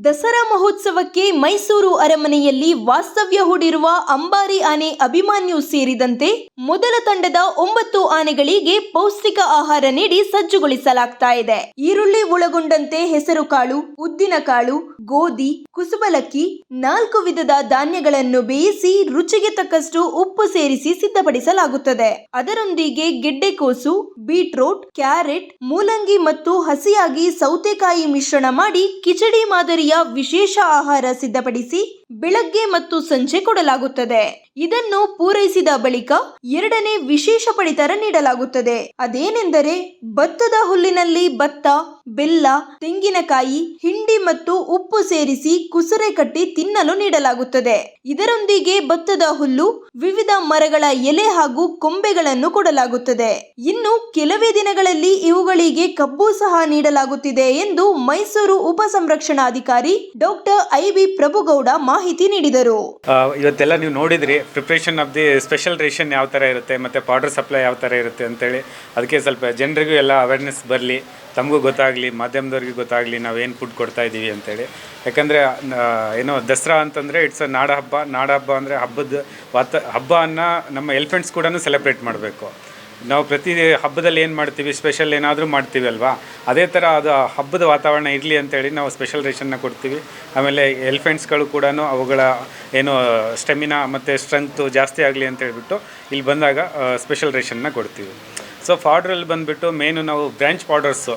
ದಸರಾ ಮಹೋತ್ಸವಕ್ಕೆ ಮೈಸೂರು ಅರಮನೆಯಲ್ಲಿ ವಾಸ್ತವ್ಯ ಹೂಡಿರುವ ಅಂಬಾರಿ ಆನೆ ಅಭಿಮನ್ಯು ಸೇರಿದಂತೆ ಮೊದಲ ತಂಡದ 9 ಆನೆಗಳಿಗೆ ಪೌಷ್ಟಿಕ ಆಹಾರ ನೀಡಿ ಸಜ್ಜುಗೊಳಿಸಲಾಗ್ತಾ ಇದೆ. ಈರುಳ್ಳಿ ಒಳಗೊಂಡಂತೆ ಹೆಸರುಕಾಳು, ಉದ್ದಿನಕಾಳು, ಗೋಧಿ, ಕುಸುಬಲಕ್ಕಿ 4 ವಿಧದ ಧಾನ್ಯಗಳನ್ನು ಬೇಯಿಸಿ ರುಚಿಗೆ ತಕ್ಕಷ್ಟು ಉಪ್ಪು ಸೇರಿಸಿ ಸಿದ್ಧಪಡಿಸಲಾಗುತ್ತದೆ. ಅದರೊಂದಿಗೆ ಗೆಡ್ಡೆಕೋಸು, ಬೀಟ್ರೂಟ್, ಕ್ಯಾರೆಟ್, ಮೂಲಂಗಿ ಮತ್ತು ಹಸಿಯಾಗಿ ಸೌತೆಕಾಯಿ ಮಿಶ್ರಣ ಮಾಡಿ ಕಿಚಡಿ ಮಾದರಿಯ ವಿಶೇಷ ಆಹಾರ ಸಿದ್ಧಪಡಿಸಿ ಬೆಳಗ್ಗೆ ಮತ್ತು ಸಂಜೆ ಕೊಡಲಾಗುತ್ತದೆ. ಇದನ್ನು ಪೂರೈಸಿದ ಬಳಿಕ 2ನೇ ವಿಶೇಷ ಪಡಿತರ ನೀಡಲಾಗುತ್ತದೆ. ಅದೇನೆಂದರೆ ಭತ್ತದ ಹುಲ್ಲಿನಲ್ಲಿ ಭತ್ತ, ಬೆಲ್ಲ, ತೆಂಗಿನಕಾಯಿ, ಹಿಂಡಿ ಮತ್ತು ಉಪ್ಪು ಸೇರಿಸಿ ಕುಸುರೆ ಕಟ್ಟಿ ತಿನ್ನಲು ನೀಡಲಾಗುತ್ತದೆ. ಇದರೊಂದಿಗೆ ಭತ್ತದ ಹುಲ್ಲು, ವಿವಿಧ ಮರಗಳ ಎಲೆ ಹಾಗೂ ಕೊಂಬೆಗಳನ್ನು ಕೊಡಲಾಗುತ್ತದೆ. ಇನ್ನು ಕೆಲವೇ ದಿನಗಳಲ್ಲಿ ಇವುಗಳಿಗೆ ಕಬ್ಬು ಸಹ ನೀಡಲಾಗುತ್ತಿದೆ ಎಂದು ಮೈಸೂರು ಉಪ ಸಂರಕ್ಷಣಾಧಿಕಾರಿ ಡಾಕ್ಟರ್ ಐ.ಬಿ. ಪ್ರಭುಗೌಡ ಮಾಹಿತಿ ನೀಡಿದರು. ಇವತ್ತೆಲ್ಲ ನೀವು ನೋಡಿದ್ರಿ preparation of the special ration ಯಾವ ಥರ ಇರುತ್ತೆ ಮತ್ತು ಪೌಡರ್ ಸಪ್ಲೈ ಯಾವ ಥರ ಇರುತ್ತೆ ಅಂತೇಳಿ. ಅದಕ್ಕೆ ಸ್ವಲ್ಪ ಜನರಿಗೂ ಎಲ್ಲ ಅವೇರ್ನೆಸ್ ಬರಲಿ, ತಮಗೂ ಗೊತ್ತಾಗಲಿ, ಮಾಧ್ಯಮದವ್ರಿಗೆ ಗೊತ್ತಾಗಲಿ ನಾವೇನು ಫುಡ್ ಕೊಡ್ತಾ ಇದ್ದೀವಿ ಅಂತೇಳಿ. ಯಾಕಂದರೆ ಏನೋ ದಸರಾ ಅಂತಂದರೆ ಇಟ್ಸ್ ಅ ನಾಡ ಹಬ್ಬ ಅಂದರೆ ಹಬ್ಬವನ್ನು ನಮ್ಮ ಎಲಿಫೆಂಟ್ಸ್ ಕೂಡ ಸೆಲೆಬ್ರೇಟ್ ಮಾಡಬೇಕು. ನಾವು ಪ್ರತಿ ಹಬ್ಬದಲ್ಲಿ ಏನು ಮಾಡ್ತೀವಿ, ಸ್ಪೆಷಲ್ ಏನಾದರೂ ಮಾಡ್ತೀವಿ ಅಲ್ವಾ, ಅದೇ ಥರ ಅದು ಹಬ್ಬದ ವಾತಾವರಣ ಇರಲಿ ಅಂತೇಳಿ ನಾವು ಸ್ಪೆಷಲ್ ರೇಷನ್ನ ಕೊಡ್ತೀವಿ. ಆಮೇಲೆ ಎಲಿಫೆಂಟ್ಸ್ಗಳು ಕೂಡ ಅವುಗಳ ಏನೋ ಸ್ಟೆಮಿನಾ ಮತ್ತು ಸ್ಟ್ರೆಂಗ್ತು ಜಾಸ್ತಿ ಆಗಲಿ ಅಂತ ಹೇಳ್ಬಿಟ್ಟು ಇಲ್ಲಿ ಬಂದಾಗ ಸ್ಪೆಷಲ್ ರೇಷನ್ನ ಕೊಡ್ತೀವಿ. ಸೊ ಪೌಡ್ರಲ್ಲಿ ಬಂದುಬಿಟ್ಟು ಮೇನು ನಾವು ಬ್ರ್ಯಾಂಚ್ ಪೌಡರ್ಸು,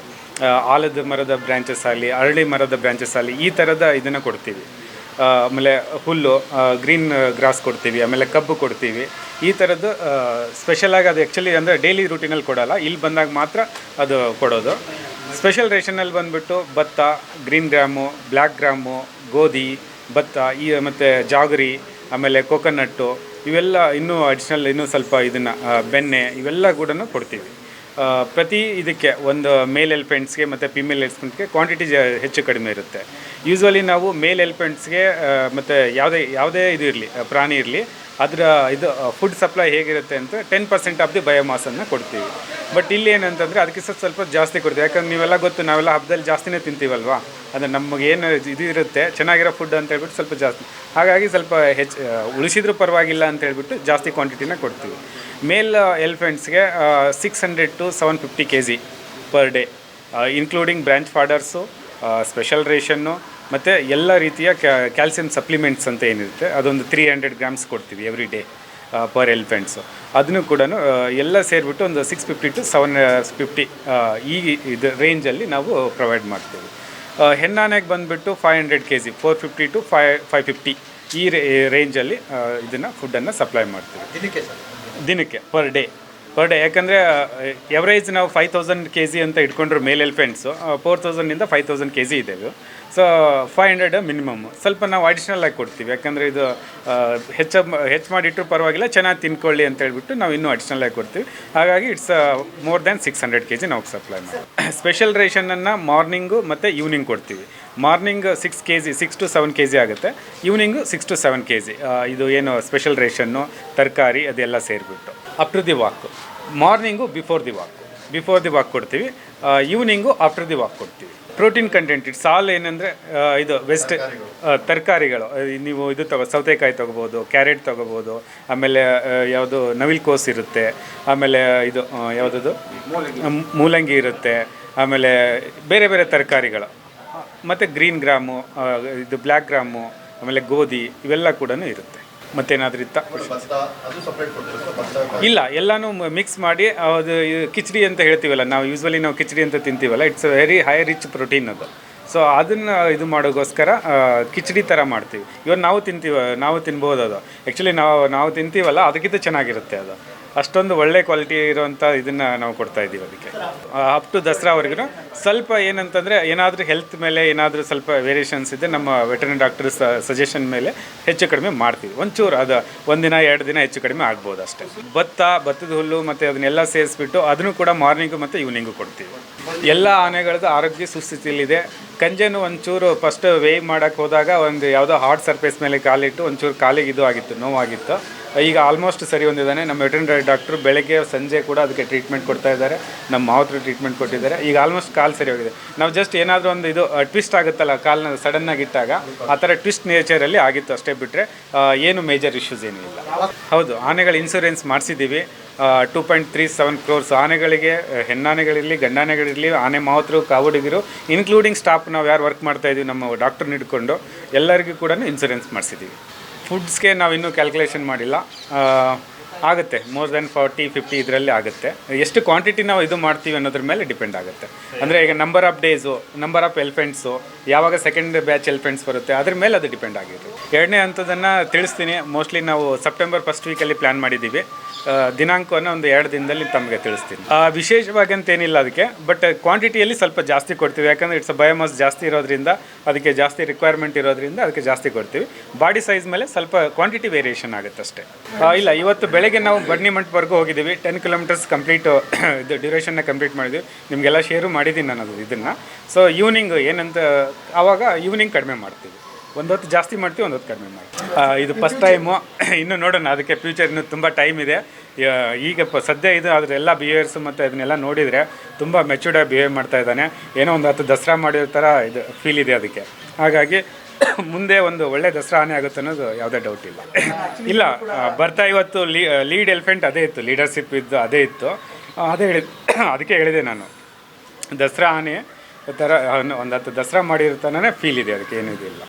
ಆಲದ ಮರದ ಬ್ರ್ಯಾಂಚಸ್ ಆಗಲಿ, ಅರಳಿ ಮರದ ಬ್ರ್ಯಾಂಚಸ್ ಆಗಲಿ, ಈ ಥರದ ಇದನ್ನು ಕೊಡ್ತೀವಿ. ಆಮೇಲೆ ಹುಲ್ಲು, ಗ್ರೀನ್ ಗ್ರಾಸ್ ಕೊಡ್ತೀವಿ, ಆಮೇಲೆ ಕಬ್ಬು ಕೊಡ್ತೀವಿ. ಈ ಥರದ್ದು ಸ್ಪೆಷಲಾಗಿ ಅದು ಆ್ಯಕ್ಚುಲಿ ಅಂದರೆ ಡೈಲಿ ರೂಟೀನಲ್ಲಿ ಕೊಡೋಲ್ಲ, ಇಲ್ಲಿ ಬಂದಾಗ ಮಾತ್ರ ಅದು ಕೊಡೋದು. ಸ್ಪೆಷಲ್ ರೇಷನಲ್ಲಿ ಬಂದುಬಿಟ್ಟು ಭತ್ತ, ಗ್ರೀನ್ ಗ್ರಾಮು, ಬ್ಲ್ಯಾಕ್ ಗ್ರಾಮು, ಗೋಧಿ, ಭತ್ತ, ಮತ್ತು ಜಾಗರಿ, ಆಮೇಲೆ ಕೊಕೊನಟ್ಟು, ಇವೆಲ್ಲ ಇನ್ನೂ ಅಡಿಷ್ನಲ್ ಇನ್ನೂ ಸ್ವಲ್ಪ ಇದನ್ನು ಬೆಣ್ಣೆ ಇವೆಲ್ಲ ಕೂಡ ಕೊಡ್ತೀವಿ. ಪ್ರತಿ ಇದಕ್ಕೆ ಒಂದು ಮೇಲ್ ಎಲಿಫೆಂಟ್ಸ್ಗೆ ಮತ್ತು ಫಿಮೇಲ್ ಎಲಿಫೆಂಟ್ಸ್ಗೆ ಕ್ವಾಂಟಿಟಿ ಹೆಚ್ಚು ಕಡಿಮೆ ಇರುತ್ತೆ. ಯೂಶ್ವಲಿ ನಾವು ಮೇಲ್ ಎಲಿಫೆಂಟ್ಸ್ಗೆ ಮತ್ತು ಯಾವುದೇ ಇದು ಇರಲಿ, ಪ್ರಾಣಿ ಇರಲಿ, ಅದರ ಇದು ಫುಡ್ ಸಪ್ಲೈ ಹೇಗಿರುತ್ತೆ ಅಂತ 10% ಆಫ್ ದಿ ಬಯೋಮಾಸನ್ನು ಕೊಡ್ತೀವಿ. ಬಟ್ ಇಲ್ಲಿ ಏನಂತಂದರೆ ಅದಕ್ಕೆ ಸ್ವಲ್ಪ ಜಾಸ್ತಿ ಕೊಡ್ತೀವಿ. ಯಾಕಂದ್ರೆ ನೀವೆಲ್ಲ ಗೊತ್ತು, ನಾವೆಲ್ಲ ಹಬ್ಬದಲ್ಲಿ ಜಾಸ್ತಿನೇ ತಿಂತೀವಲ್ವ, ಅದು ನಮಗೇನು ಇದು ಇರುತ್ತೆ ಚೆನ್ನಾಗಿರೋ ಫುಡ್ ಅಂತ ಹೇಳ್ಬಿಟ್ಟು ಸ್ವಲ್ಪ ಜಾಸ್ತಿ, ಹಾಗಾಗಿ ಸ್ವಲ್ಪ ಉಳಿಸಿದ್ರೂ ಪರವಾಗಿಲ್ಲ ಅಂತ ಹೇಳ್ಬಿಟ್ಟು ಜಾಸ್ತಿ ಕ್ವಾಂಟಿಟಿನ ಕೊಡ್ತೀವಿ. ಮೇಲ್ ಎಲಿಫೆಂಟ್ಸ್ಗೆ 600 to 750 kg per day, including branch fodders, special ration ಮತ್ತು ಎಲ್ಲ ರೀತಿಯ ಕ್ಯಾಲ್ಸಿಯಂ ಸಪ್ಲಿಮೆಂಟ್ಸ್ ಅಂತ ಏನಿರುತ್ತೆ ಅದೊಂದು 300 grams ಕೊಡ್ತೀವಿ ಎವ್ರಿ ಡೇ ಪರ್ ಎಲಿಫೆಂಟ್ಸು. ಅದನ್ನು ಕೂಡ ಎಲ್ಲ ಸೇರಿಬಿಟ್ಟು ಒಂದು 650 to 750 ಈ ಇದು ರೇಂಜಲ್ಲಿ ನಾವು ಪ್ರೊವೈಡ್ ಮಾಡ್ತೀವಿ. ಹೆಣ್ಣಾನೆಗೆ ಬಂದುಬಿಟ್ಟು 500 kg, 450 to 550 ಈ ರೇಂಜಲ್ಲಿ ಇದನ್ನು ಫುಡ್ಡನ್ನು ಸಪ್ಲೈ ಮಾಡ್ತೀವಿ ದಿನಕ್ಕೆ ಪರ್ ಡೇ. ಯಾಕಂದರೆ ಎವರೇಜ್ ನಾವು 5000 kg ಅಂತ ಇಟ್ಕೊಂಡ್ರು ಮೇಲ್ ಎಲಿಫೆಂಟ್ಸು, 4000 5000 kg ಇದ್ದೇವೆ. So 500 minimum. ಸ್ವಲ್ಪ ನಾವು ಅಡಿಷ್ನಲ್ ಆಗಿ ಕೊಡ್ತೀವಿ, ಯಾಕಂದರೆ ಇದು ಹೆಚ್ಚು ಮಾಡಿಟ್ಟರು ಪರವಾಗಿಲ್ಲ, ಚೆನ್ನಾಗಿ ತಿನ್ಕೊಳ್ಳಿ ಅಂತ ಹೇಳ್ಬಿಟ್ಟು ನಾವು ಇನ್ನೂ ಅಡಿಷ್ನಲ್ ಆಗಿ ಕೊಡ್ತೀವಿ. ಹಾಗಾಗಿ ಇಟ್ಸ್ ಮೋರ್ ದ್ಯಾನ್ 600 kg ನಾವು ಸಪ್ಲೈ ಮಾಡ್ತೀವಿ. ಸ್ಪೆಷಲ್ ರೇಷನನ್ನು ಮಾರ್ನಿಂಗು ಮತ್ತು ಈವ್ನಿಂಗ್ ಕೊಡ್ತೀವಿ. ಮಾರ್ನಿಂಗ್ 6 to 7 kg ಆಗುತ್ತೆ, ಈವ್ನಿಂಗು 6 to 7 kg. ಇದು ಏನು ಸ್ಪೆಷಲ್ ರೇಷನ್ನು, ತರಕಾರಿ ಅದೆಲ್ಲ ಸೇರಿಬಿಟ್ಟು up to the walk. Morning before the walk ಕೊಡ್ತೀವಿ, ಈವ್ನಿಂಗು ಆಫ್ಟರ್ ದಿ ವಾಕ್ ಕೊಡ್ತೀವಿ. ಪ್ರೋಟೀನ್ ಕಂಟೆಂಟ್ ಇಟ್ಸ್ ಆಲ್ ಏನಂದರೆ ಇದು ತರಕಾರಿಗಳು, ನೀವು ಇದು ಸೌತೆಕಾಯಿ ತೊಗೋಬೋದು, ಕ್ಯಾರೆಟ್ ತೊಗೋಬೋದು, ಆಮೇಲೆ ಯಾವುದು ನವಿಲುಕೋಸು ಇರುತ್ತೆ, ಆಮೇಲೆ ಇದು ಯಾವುದದು ಮೂಲಂಗಿ ಇರುತ್ತೆ, ಆಮೇಲೆ ಬೇರೆ ಬೇರೆ ತರಕಾರಿಗಳು, ಮತ್ತು ಗ್ರೀನ್ ಗ್ರಾಮು, ಇದು ಬ್ಲ್ಯಾಕ್ ಗ್ರಾಮು, ಆಮೇಲೆ ಗೋಧಿ ಇವೆಲ್ಲ ಕೂಡ ಇರುತ್ತೆ. ಮತ್ತೇನಾದರೂ ಇತ್ತ? ಇಲ್ಲ, ಎಲ್ಲನೂ ಮಿಕ್ಸ್ ಮಾಡಿ ಅದು ಕಿಚಡಿ ಅಂತ ಹೇಳ್ತೀವಲ್ಲ ನಾವು, ಯೂಶ್ವಲಿ ನಾವು ಕಿಚಡಿ ಅಂತ ತಿಂತೀವಲ್ಲ, it's very high rich protein ಅದು. ಸೊ ಅದನ್ನು ಇದು ಮಾಡೋಕ್ಕೋಸ್ಕರ ಕಿಚಡಿ ಥರ ಮಾಡ್ತೀವಿ. ಇವಾಗ ನಾವು ತಿನ್ಬೋದು ಅದು. ಆ್ಯಕ್ಚುಲಿ ನಾವು ತಿಂತೀವಲ್ಲ ಅದಕ್ಕಿಂತ ಚೆನ್ನಾಗಿರುತ್ತೆ ಅದು. ಅಷ್ಟೊಂದು ಒಳ್ಳೆ ಕ್ವಾಲಿಟಿ ಇರೋವಂಥ ಇದನ್ನು ನಾವು ಕೊಡ್ತಾ ಇದ್ದೀವಿ. ಅದಕ್ಕೆ ಅಪ್ ಟು ದಸರಾವರೆಗೂ ಸ್ವಲ್ಪ ಏನಂತಂದರೆ ಏನಾದರೂ ಹೆಲ್ತ್ ಮೇಲೆ ಏನಾದರೂ ಸ್ವಲ್ಪ ವೇರಿಯೇಷನ್ಸ್ ಇದೆ, ನಮ್ಮ ವೆಟರ್ನರಿ ಡಾಕ್ಟರ್ ಸಜೆಷನ್ ಮೇಲೆ ಹೆಚ್ಚು ಕಡಿಮೆ ಮಾಡ್ತೀವಿ. ಒಂಚೂರು ಅದು 1 ದಿನ 2 ದಿನ ಹೆಚ್ಚು ಕಡಿಮೆ ಆಗ್ಬೋದು ಅಷ್ಟೇ. ಭತ್ತದ ಹುಲ್ಲು ಮತ್ತು ಅದನ್ನೆಲ್ಲ ಸೇರಿಸ್ಬಿಟ್ಟು ಅದನ್ನು ಕೂಡ ಮಾರ್ನಿಂಗು ಮತ್ತು ಈವ್ನಿಂಗು ಕೊಡ್ತೀವಿ. ಎಲ್ಲ ಆನೆಗಳದ್ದು ಆರೋಗ್ಯ ಸುಸ್ಥಿತಿಯಲ್ಲಿದೆ. ಕಂಜೆನು ಒಂಚೂರು ಫಸ್ಟ್ ವೇವ್ ಮಾಡೋಕ್ಕೆ ಹೋದಾಗ ಒಂದು ಯಾವುದೋ ಹಾರ್ಡ್ ಸರ್ಫೇಸ್ ಮೇಲೆ ಕಾಲಿಟ್ಟು ಒಂಚೂರು ಕಾಲಿಗೆ ಇದು ಆಗಿತ್ತು, ನೋವಾಗಿತ್ತು. ಈಗ ಆಲ್ಮೋಸ್ಟ್ ಸರಿ ಹೊಂದಿದ್ದಾನೆ. ನಮ್ಮ ವೆಟರ್ನರಿ ಡಾಕ್ಟ್ರು ಬೆಳಗ್ಗೆ ಸಂಜೆ ಕೂಡ ಅದಕ್ಕೆ ಟ್ರೀಟ್ಮೆಂಟ್ ಕೊಡ್ತಾ ಇದ್ದಾರೆ. ನಮ್ಮ ಮಾವತರು ಟ್ರೀಟ್ಮೆಂಟ್ ಕೊಟ್ಟಿದ್ದಾರೆ. ಈಗ ಆಲ್ಮೋಸ್ಟ್ ಕಾಲು ಸರಿ ಹೋಗಿದೆ. ನಾವು ಜಸ್ಟ್ ಏನಾದರೂ ಒಂದು ಇದು ಟ್ವಿಸ್ಟ್ ಆಗುತ್ತಲ್ಲ ಕಾಲನ್ನ ಸಡನ್ನಾಗಿ ಇಟ್ಟಾಗ, ಆ ಥರ ಟ್ವಿಸ್ಟ್ ನೇಚರಲ್ಲಿ ಆಗಿತ್ತು ಅಷ್ಟೇ, ಬಿಟ್ಟರೆ ಏನು ಮೇಜರ್ ಇಶ್ಯೂಸ್ ಏನೂ ಇಲ್ಲ. ಹೌದು, ಆನೆಗಳ ಇನ್ಸೂರೆನ್ಸ್ ಮಾಡಿಸಿದ್ದೀವಿ. 2.37 crores ಆನೆಗಳಿಗೆ, ಹೆಣ್ಣಾನೆಗಳಿರಲಿ ಗಂಡಾನೆಗಳಿರಲಿ, ಆನೆ ಮಾವತರು, ಕಾವಡಿಗರು, ಇನ್ಕ್ಲೂಡಿಂಗ್ ಸ್ಟಾಫ್ ನಾವು ಯಾರು ವರ್ಕ್ ಮಾಡ್ತಾಯಿದ್ದೀವಿ ನಮ್ಮ ಡಾಕ್ಟ್ರನ್ನ ಹಿಡ್ಕೊಂಡು ಎಲ್ಲರಿಗೂ ಕೂಡ ಇನ್ಸೂರೆನ್ಸ್ ಮಾಡಿಸಿದ್ದೀವಿ. ಫುಡ್ಸ್ಗೆ ನಾವು ಇನ್ನೂ ಕ್ಯಾಲ್ಕುಲೇಷನ್ ಮಾಡಿಲ್ಲ. ಆಗುತ್ತೆ, ಮೋರ್ ದೆನ್ 40-50 ಇದರಲ್ಲಿ ಆಗುತ್ತೆ. ಎಷ್ಟು ಕ್ವಾಂಟಿಟಿ ನಾವು ಇದು ಮಾಡ್ತೀವಿ ಅನ್ನೋದ್ರ ಮೇಲೆ ಡಿಪೆಂಡ್ ಆಗುತ್ತೆ. ಅಂದರೆ ಈಗ number of days, number of elephants, ಯಾವಾಗ ಸೆಕೆಂಡ್ ಬ್ಯಾಚ್ ಎಲಿಫೆಂಟ್ಸ್ ಬರುತ್ತೆ ಅದ್ರ ಮೇಲೆ ಅದು ಡಿಪೆಂಡ್ ಆಗಿರುತ್ತೆ. ಎರಡನೇ ಹಂತದನ್ನು ತಿಳಿಸ್ತೀನಿ. ಮೋಸ್ಟ್ಲಿ ನಾವು ಸೆಪ್ಟೆಂಬರ್ ಫಸ್ಟ್ ವೀಕಲ್ಲಿ ಪ್ಲ್ಯಾನ್ ಮಾಡಿದ್ದೀವಿ. ದಿನಾಂಕವನ್ನು ಒಂದು 2 ದಿನದಲ್ಲಿ ತಮಗೆ ತಿಳಿಸ್ತೀನಿ. ವಿಶೇಷವಾಗಿ ಅಂತೇನಿಲ್ಲ ಅದಕ್ಕೆ, ಬಟ್ ಕ್ವಾಂಟಿಟಿಯಲ್ಲಿ ಸ್ವಲ್ಪ ಜಾಸ್ತಿ ಕೊಡ್ತೀವಿ. ಯಾಕಂದರೆ ಇಟ್ಸ್ ಬಯೋಮಾಸ್ ಜಾಸ್ತಿ ಇರೋದ್ರಿಂದ, ಅದಕ್ಕೆ ಜಾಸ್ತಿ ರಿಕ್ವೈರ್ಮೆಂಟ್ ಇರೋದ್ರಿಂದ ಅದಕ್ಕೆ ಜಾಸ್ತಿ ಕೊಡ್ತೀವಿ. ಬಾಡಿ ಸೈಜ್ ಮೇಲೆ ಸ್ವಲ್ಪ ಕ್ವಾಂಟಿಟಿ ವೇರಿಯೇಷನ್ ಆಗುತ್ತೆ ಅಷ್ಟೇ. ಇಲ್ಲ, ಇವತ್ತು ಬೆಳಗ್ಗೆ ನಾವು ಬಡ್ನಿ ಮಂಟಪವರೆಗೂ ಹೋಗಿದ್ದೀವಿ. 10 kilometers ಕಂಪ್ಲೀಟು ಇದು ಡ್ಯೂರೇಷನ್ನ ಕಂಪ್ಲೀಟ್ ಮಾಡಿದ್ವಿ. ನಿಮಗೆಲ್ಲ ಶೇರು ಮಾಡಿದ್ದೀನಿ ನಾನು ಇದನ್ನು. ಸೊ ಈವ್ನಿಂಗ್ ಏನಂತ ಆವಾಗ ಈವ್ನಿಂಗ್ ಕಡಿಮೆ ಮಾಡ್ತೀವಿ. ಒಂದು ಹೊತ್ತು ಜಾಸ್ತಿ ಮಾಡ್ತೀವಿ, ಒಂದು ಹೊತ್ತು ಕಡಿಮೆ ಮಾಡ್ತೀವಿ. ಇದು ಫಸ್ಟ್ ಟೈಮು, ಇನ್ನೂ ನೋಡೋಣ. ಅದಕ್ಕೆ ಫ್ಯೂಚರ್ ಇನ್ನೂ ತುಂಬ ಟೈಮ್ ಇದೆ. ಈಗ ಸದ್ಯ ಇದು ಅದ್ರ ಎಲ್ಲ ಬಿಹೇವಿಯರ್ಸು ಮತ್ತು ಅದನ್ನೆಲ್ಲ ನೋಡಿದರೆ ತುಂಬ ಮೆಚೂರ್ಡಾಗಿ ಬಿಹೇವ್ ಮಾಡ್ತಾ ಇದ್ದಾನೆ. ಏನೋ ಒಂದು 10 ದಸರಾ ಮಾಡಿರೋ ಥರ ಇದು ಫೀಲ್ ಇದೆ ಅದಕ್ಕೆ. ಹಾಗಾಗಿ ಮುಂದೆ ಒಂದು ಒಳ್ಳೆ ದಸರಾ ಆನೆ ಆಗುತ್ತೆ ಅನ್ನೋದು ಯಾವುದೇ ಡೌಟ್ ಇಲ್ಲ. ಇಲ್ಲ, ಬರ್ತಾ ಇವತ್ತು ಲೀಡ್ ಎಲಿಫೆಂಟ್ ಅದೇ ಇತ್ತು, ಲೀಡರ್ಶಿಪ್ ಇದ್ದು ಅದೇ ಇತ್ತು. ಅದಕ್ಕೆ ಹೇಳಿದೆ ನಾನು, ದಸರಾ ಆನೆ ಥರ ಒಂದು 10 ದಸರಾ ಮಾಡಿರ್ತಾನೆ ಫೀಲ್ ಇದೆ, ಅದಕ್ಕೆ ಏನೂ ಇಲ್ಲ.